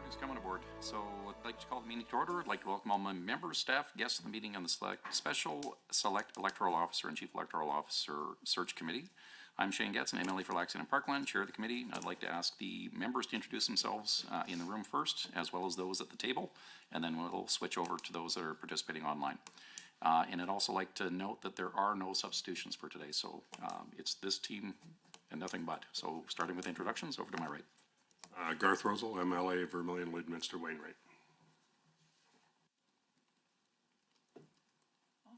Please come on aboard. So I'd like to call the meeting to order. I'd like to welcome all my members, staff, guests of the meeting on the Special Select Electoral Officer and Chief Electoral Officer Search Committee. I'm Shane Getz, an MLA for Laxton and Parkland, Chair of the committee. I'd like to ask the members to introduce themselves in the room first, as well as those at the table, and then we'll switch over to those that are participating online. And I'd also like to note that there are no substitutions for today, so it's this team and nothing but. So starting with introductions, over to my right. Garth Rosal, MLA, Vermilion, Lloydminster, Wainwright.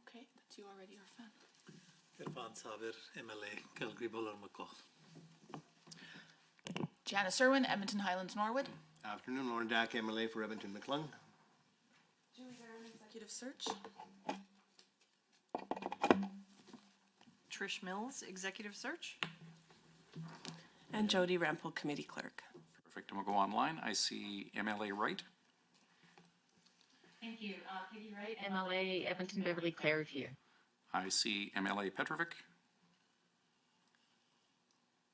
Okay, that's you already, Irfan. Irfan Sabir, MLA, Calgary, Buller, McCall. Janice Irwin, Edmonton Highlands, Norwood. Afternoon, Lauren Dack, MLA for Edmonton McClung. Julie Aaron, Executive Search. Trish Mills, Executive Search. And Jody Rampel, Committee Clerk. Perfect, and we'll go online. I see MLA Wright. Thank you. Peggy Wright, MLA, Edmonton Beverly Clareview. I see MLA Petrovic.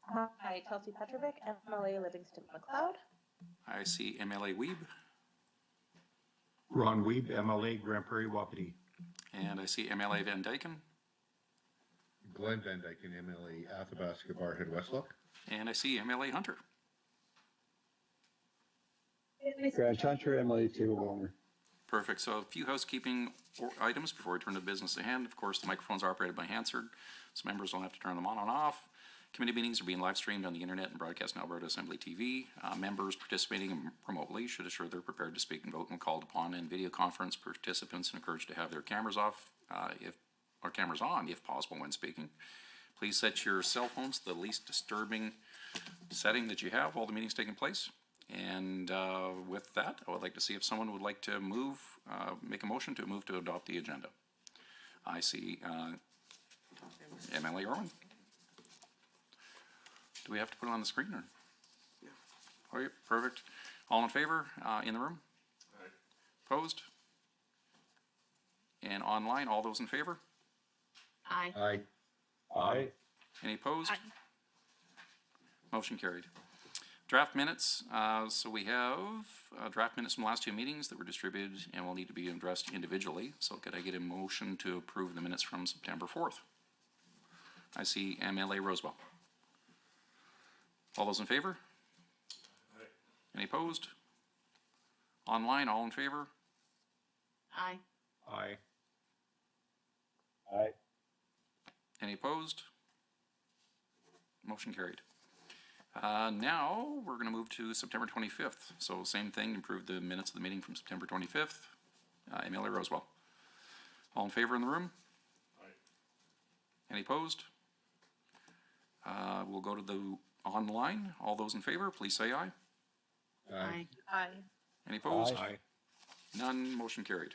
Hi, Kelsey Petrovic, MLA Livingston McLeod. I see MLA Weeb. Ron Weeb, MLA Grand Prairie Wapiti. And I see MLA Van Dyken. Glenn Van Dyken, MLA Athabasca Barhead Westlock. And I see MLA Hunter. Grant Hunter, MLA Table Owner. Perfect. So a few housekeeping items before we turn to business at hand. Of course, the microphones are operated by Hansard, so members will have to turn them on and off. Committee meetings are being live streamed on the internet and broadcast on Alberta Assembly TV. Members participating remotely should assure they're prepared to speak and vote when called upon. In video conference, participants are encouraged to have their cameras off or cameras on if possible when speaking. Please set your cell phones to the least disturbing setting that you have while the meeting's taking place. And with that, I would like to see if someone would like to make a motion to move to adopt the agenda. I see MLA Irwin. Do we have to put it on the screen? Or? Yeah. Oh, yeah, perfect. All in favor in the room? Aye. Opposed? And online, all those in favor? Aye. Aye. Aye. Any opposed? Aye. Motion carried. Draft minutes. So we have draft minutes from the last two meetings that were distributed and will need to be addressed individually. So could I get a motion to approve the minutes from September 4th? I see MLA Rosewell. All those in favor? Aye. Any opposed? Online, all in favor? Aye. Aye. Aye. Any opposed? Motion carried. Now we're going to move to September 25th. So same thing, improve the minutes of the meeting from September 25th. MLA Rosewell. All in favor in the room? Aye. Any opposed? We'll go to the online. All those in favor, please say aye. Aye. Aye. Any opposed? Aye. None. Motion carried.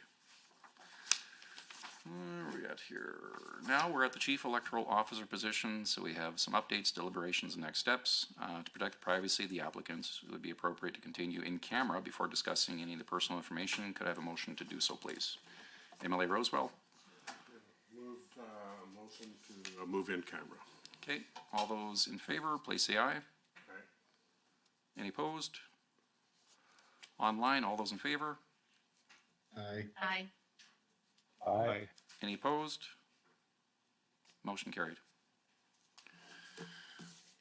Where are we at here? Now we're at the Chief Electoral Officer position, so we have some updates, deliberations, and next steps. To protect the privacy of the applicants, it would be appropriate to continue in camera before discussing any of the personal information. Could I have a motion to do so, please? MLA Rosewell. Motion to move in camera. Okay. All those in favor, please say aye. Aye. Any opposed? Online, all those in favor? Aye. Aye. Aye. Any opposed? Motion carried.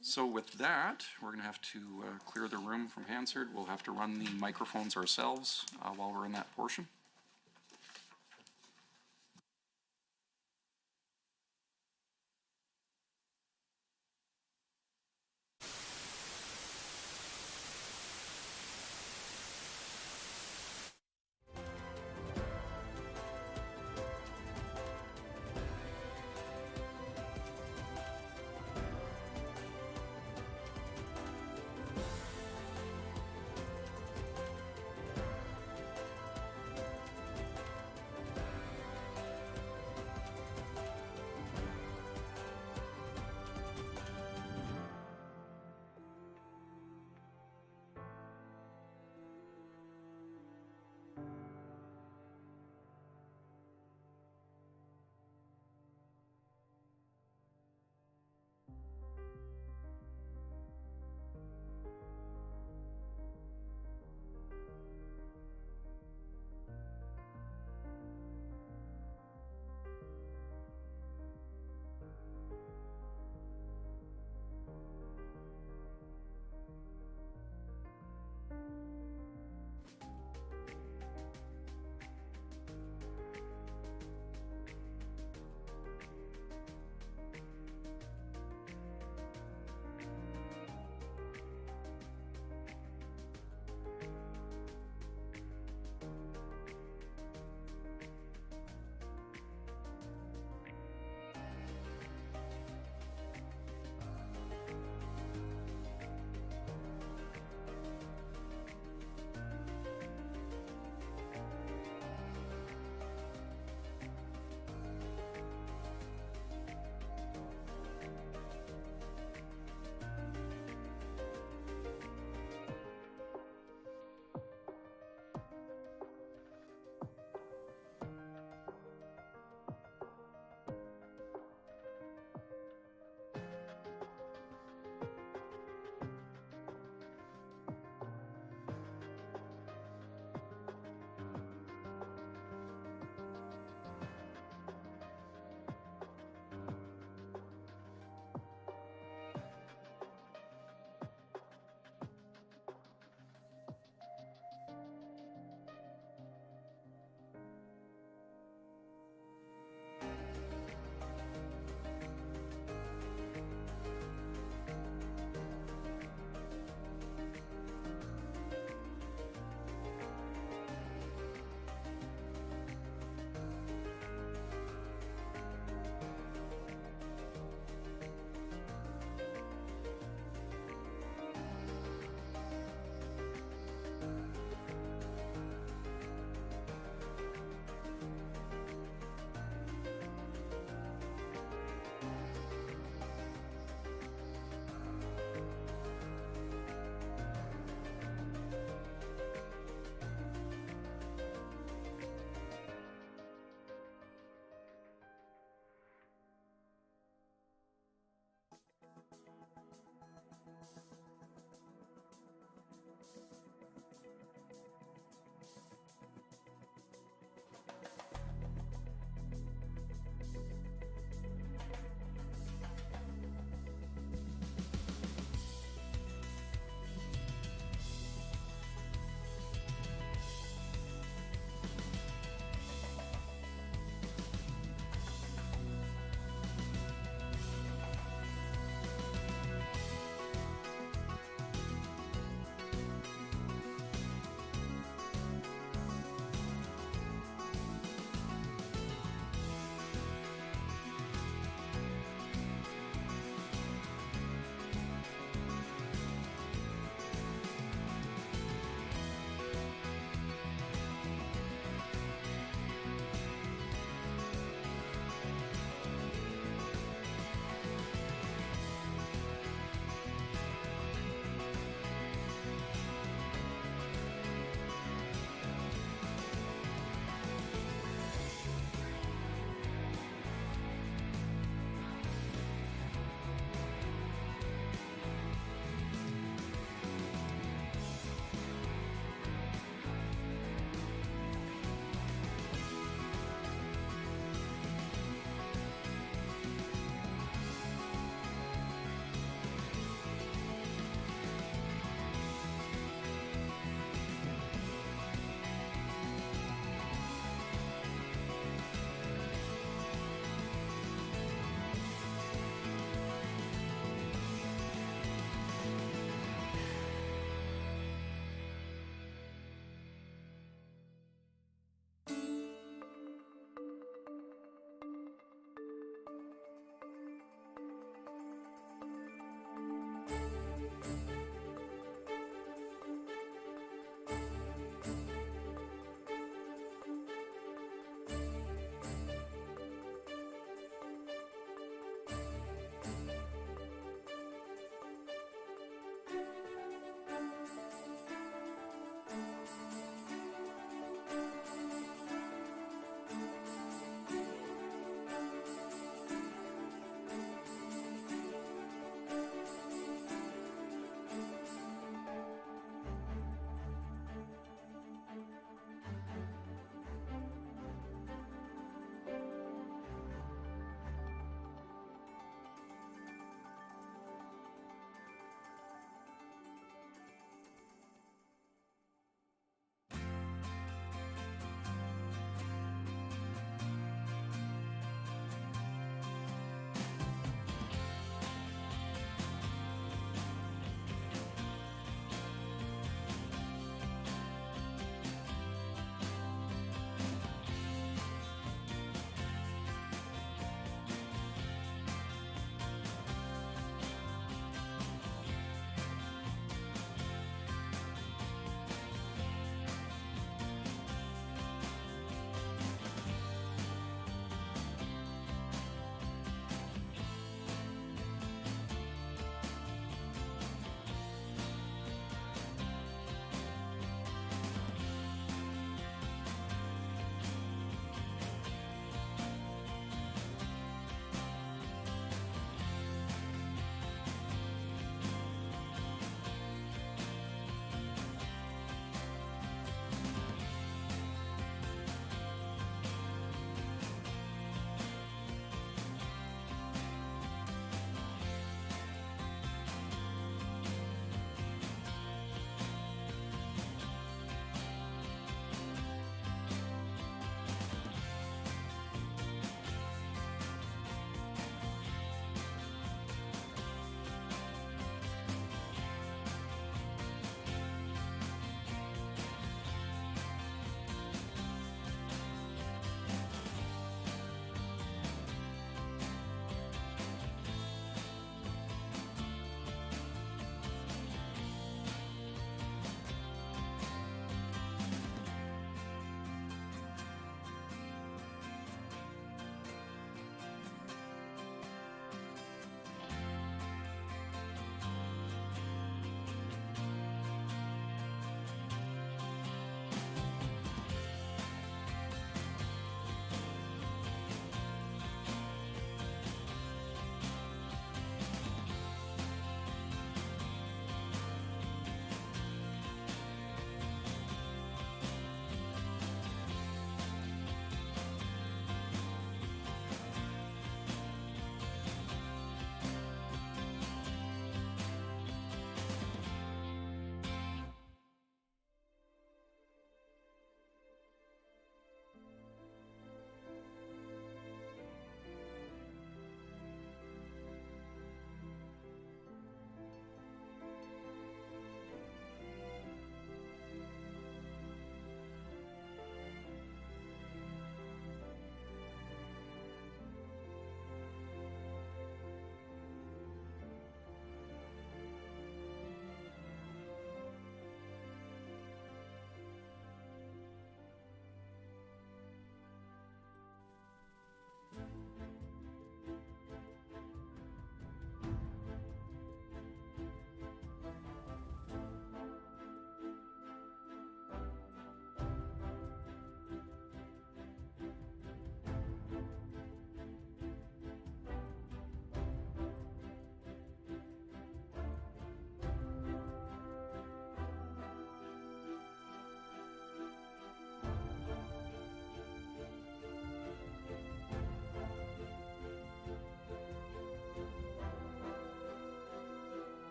So with that, we're going to have to clear the room from Hansard. We'll have to run the microphones ourselves while we're in that portion.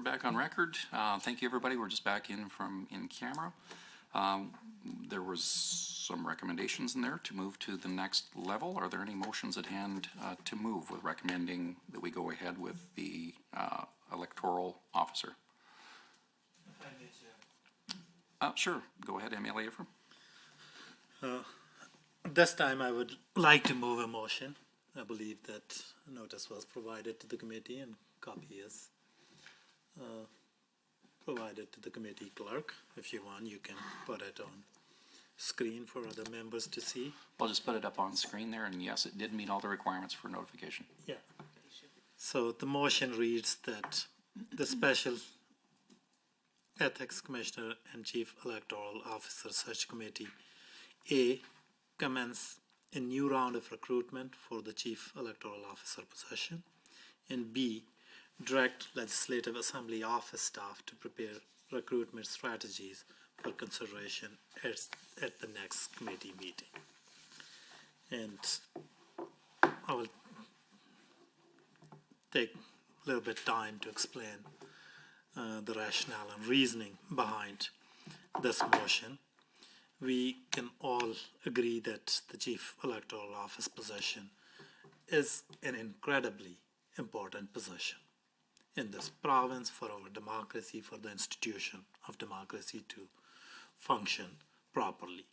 we're back on record. Thank you, everybody. We're just back in from in camera. There was some recommendations in there to move to the next level. Are there any motions at hand to move with recommending that we go ahead with the electoral officer? Sure. Go ahead, MLA Ephraim. This time I would like to move a motion. I believe that notice was provided to the committee and copy is provided to the committee clerk. If you want, you can put it on screen for other members to see. I'll just put it up on screen there, and yes, it did meet all the requirements for notification. Yeah. So the motion reads that the Special Ethics Commissioner and Chief Electoral Officer Search Committee A commence a new round of recruitment for the Chief Electoral Officer position, and B direct Legislative Assembly office staff to prepare recruitment strategies for consideration at the next committee meeting. And I will take a little bit time to explain the rationale and reasoning behind this motion. We can all agree that the Chief Electoral Office position is an incredibly important position in this province for our democracy, for the institution of democracy to function properly.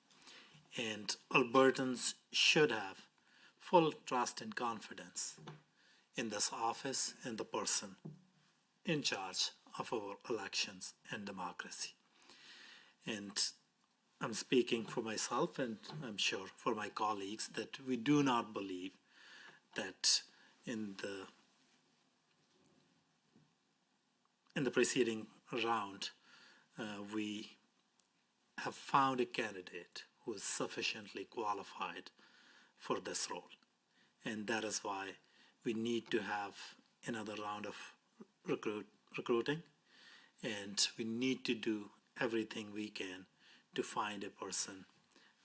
And Albertans should have full trust and confidence in this office and the person in charge of our elections and democracy. And I'm speaking for myself, and I'm sure for my colleagues, that we do not believe that in the preceding round we have found a candidate who is sufficiently qualified for this role. And that is why we need to have another round of recruiting, and we need to do everything we can to find a person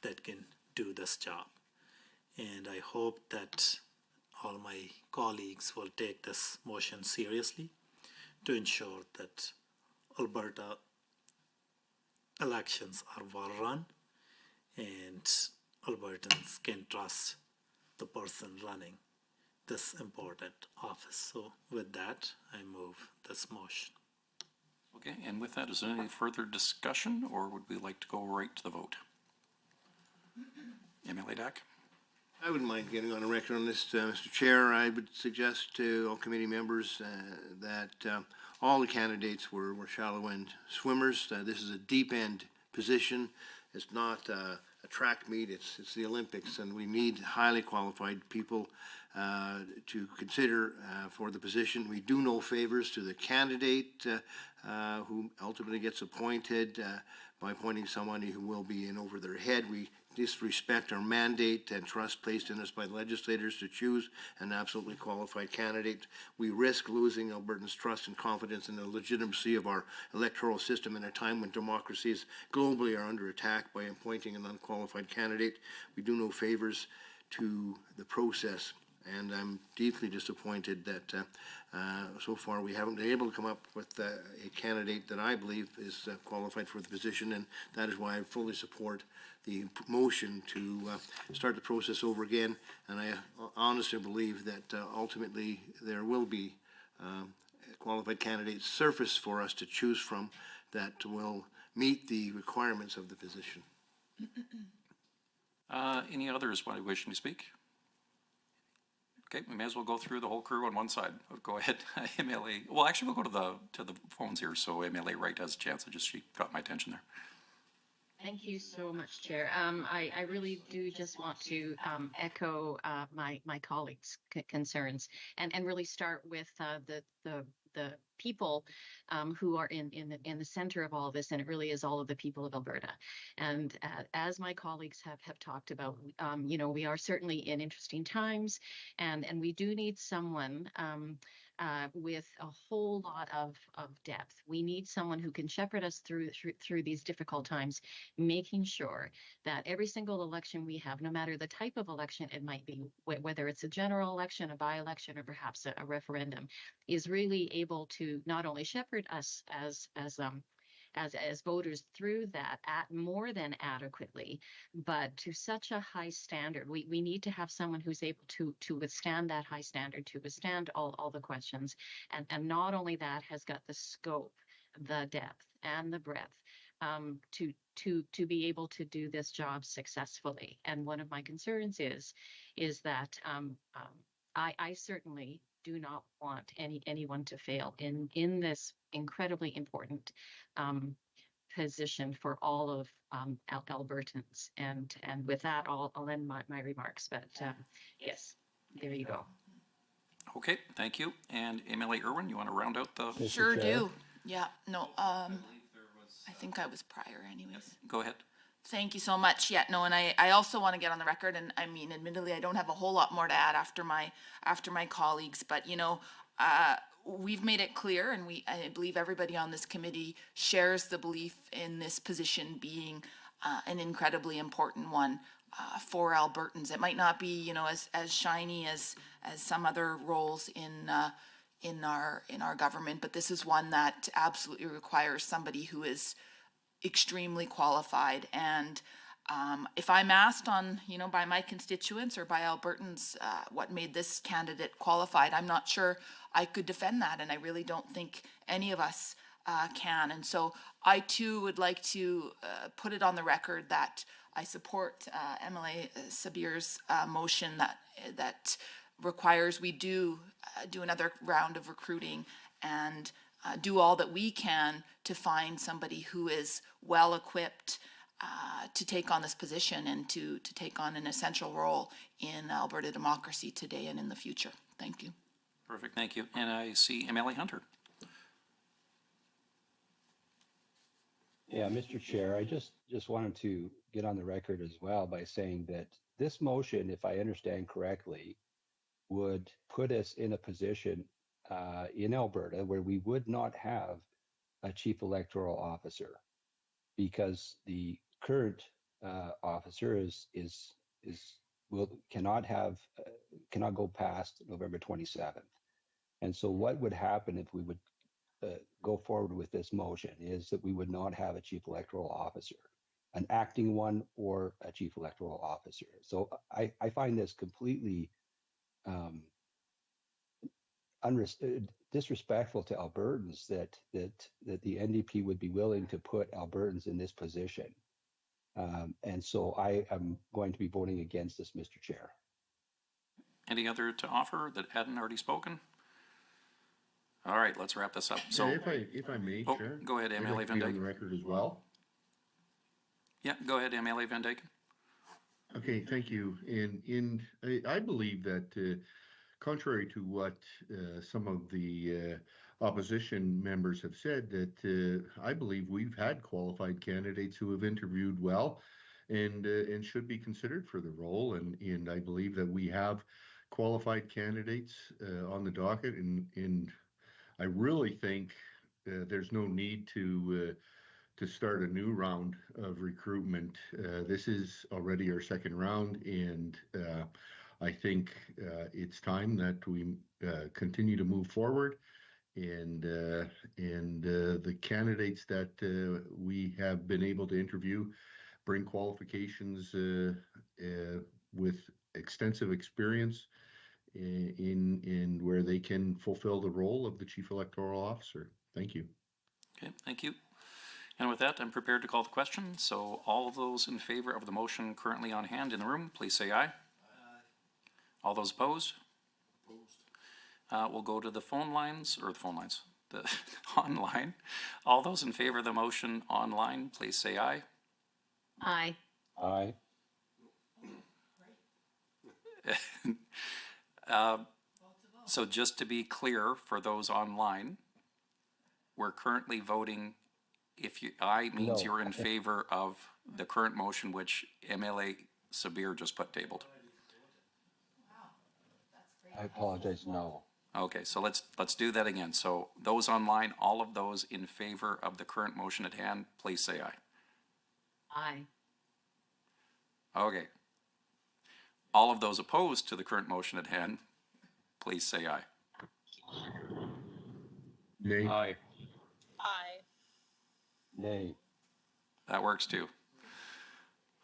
that can do this job. And I hope that all my colleagues will take this motion seriously to ensure that Alberta elections are well run and Albertans can trust the person running this important office. So with that, I move this motion. Okay, and with that, is there any further discussion, or would we like to go right to the vote? MLA Dack? I wouldn't mind getting on the record on this, Mr. Chair. I would suggest to all committee members that all the candidates were shallow end swimmers. This is a deep end position. It's not a track meet, it's the Olympics, and we need highly qualified people to consider for the position. We do no favors to the candidate who ultimately gets appointed by appointing somebody who will be in over their head. We disrespect our mandate and trust placed in us by legislators to choose an absolutely qualified candidate. We risk losing Albertans' trust and confidence in the legitimacy of our electoral system in a time when democracies globally are under attack by appointing an unqualified candidate. We do no favors to the process, and I'm deeply disappointed that so far we haven't been able to come up with a candidate that I believe is qualified for the position, and that is why I fully support the motion to start the process over again. And I honestly believe that ultimately there will be qualified candidates surface for us to choose from that will meet the requirements of the position. Any others wishing to speak? Okay, we may as well go through the whole crew on one side. Go ahead, MLA. Well, actually, we'll go to the phones here, so MLA Wright has a chance. She got my attention there. Thank you so much, Chair. I really do just want to echo my colleagues' concerns and really start with the people who are in the center of all this, and it really is all of the people of Alberta. And as my colleagues have talked about, we are certainly in interesting times, and we do need someone with a whole lot of depth. We need someone who can shepherd us through these difficult times, making sure that every single election we have, no matter the type of election it might be, whether it's a general election, a by-election, or perhaps a referendum, is really able to not only shepherd us as voters through that at more than adequately, but to such a high standard. We need to have someone who's able to withstand that high standard, to withstand all the questions. And not only that, has got the scope, the depth, and the breadth to be able to do this job successfully. And one of my concerns is that I certainly do not want anyone to fail in this incredibly important position for all of Albertans. And with that, I'll end my remarks. But yes, there you go. Okay, thank you. And MLA Irwin, you want to round out the? Mr. Sure Chair? do. Yeah, no, I think I was prior anyways. Go ahead. Thank you so much. Yeah, no, and I also want to get on the record, and I mean, admittedly, I don't have a whole lot more to add after my colleagues, but you know, we've made it clear, and I believe everybody on this committee shares the belief in this position being an incredibly important one for Albertans. It might not be, you know, as shiny as some other roles in our government, but this is one that absolutely requires somebody who is extremely qualified. And if I'm asked on, you know, by my constituents or by Albertans what made this candidate qualified, I'm not sure I could defend that, and I really don't think any of us can. And so I too would like to put it on the record that I support MLA Sabir's motion that requires we do another round of recruiting and do all that we can to find somebody who is well equipped to take on this position and to take on an essential role in Alberta democracy today and in the future. Thank you. Perfect, thank you. And I see MLA Hunter. Yeah, Mr. Chair, I just wanted to get on the record as well by saying that this motion, if I understand correctly, would put us in a position in Alberta where we would not have a chief electoral officer, because the current officer cannot go past November 27th. And so what would happen if we would go forward with this motion is that we would not have a chief electoral officer, an acting one or a chief electoral officer. So I find this completely disrespectful to Albertans that the NDP would be willing to put Albertans in this position. And so I am going to be voting against this, Mr. Chair. Any other to offer that hadn't already spoken? All right, let's wrap this up. So, Yeah, if I may, oh, Chair. go ahead, I'd MLA like to Van be on the Dyken. record as well. Yeah, go ahead, MLA Van Dyken. Okay, thank you. And I believe that contrary to what some of the opposition members have said, that I believe we've had qualified candidates who have interviewed well and should be considered for the role. And I believe that we have qualified candidates on the docket. And I really think there's no need to start a new round of recruitment. This is already our second round, and I think it's time that we continue to move forward. And the candidates that we have been able to interview bring qualifications with extensive experience in where they can fulfill the role of the chief electoral officer. Thank you. Okay, thank you. And with that, I'm prepared to call the question. So all of those in favor of the motion currently on hand in the room, please say aye. Aye. All those opposed? Opposed. We'll go to the phone lines, the online. All those in favor of the motion online, please say aye. Aye. Aye. So just to be clear for those online, we're currently voting. If aye means No. you're in favor of the current motion, which MLA Sabir just put tabled. I apologize, no. Okay, so let's do that again. So those online, all of those in favor of the current motion at hand, please say aye. Aye. Okay. All of those opposed to the current motion at hand, please say aye. Nay. Aye. Aye. Nay. That works too.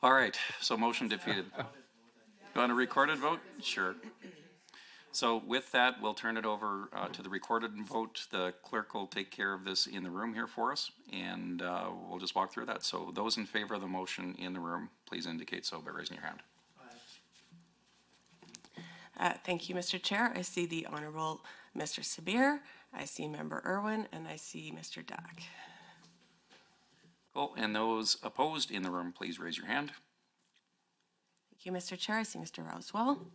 All right, so motion defeated. You want a recorded vote? Sure. So with that, we'll turn it over to the recorded vote. The clerk will take care of this in the room here for us, and we'll just walk through that. So those in favor of the motion in the room, please indicate so by raising your hand. Thank you, Mr. Chair. I see the Honorable Mr. Sabir, I see Member Irwin, and I see Mr. Dack. Cool, and those opposed in the room, please raise your hand. Thank you, Mr. Chair. I see Mr. Roswell.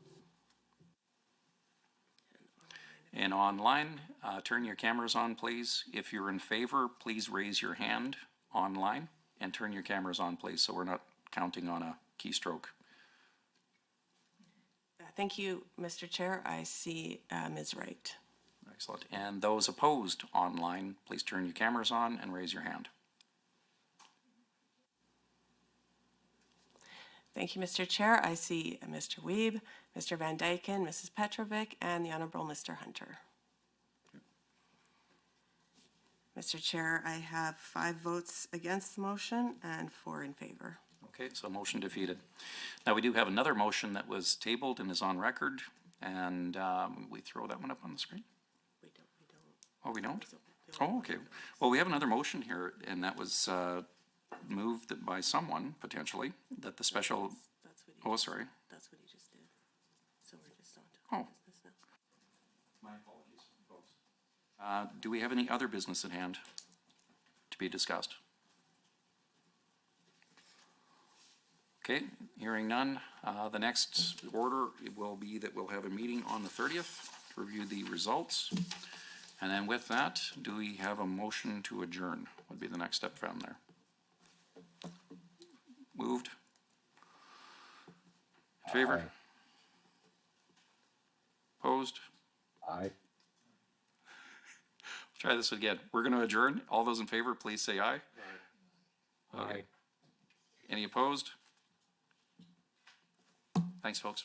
And online, turn your cameras on, please. If you're in favor, please raise your hand online and turn your cameras on, please, so we're not counting on a keystroke. Thank you, Mr. Chair. I see Ms. Wright. Excellent. And those opposed online, please turn your cameras on and raise your hand. Thank you, Mr. Chair. I see Mr. Weeb, Mr. Van Dyken, Mrs. Petrovic, and the Honorable Mr. Hunter. Mr. Chair, I have 5 votes against the motion and 4 in favor. Okay, so motion defeated. Now, we do have another motion that was tabled and is on record, and we throw that one up on the screen? We don't. Oh, we don't? Oh, okay. Well, we have another motion here, and that was moved by someone, potentially, that the special, That's what oh, sorry. That's what he just did. So we're just on to Oh. business now. My apologies, folks. Do we have any other business at hand to be discussed? Okay, hearing none. The next order will be that we'll have a meeting on the 30th to review the results. And then with that, do we have a motion to adjourn? Would be the next step from there. Moved? In favor? Aye. Opposed? Aye. Try this again. We're going to adjourn. All those in favor, please say aye. Aye. Any opposed? Thanks, folks.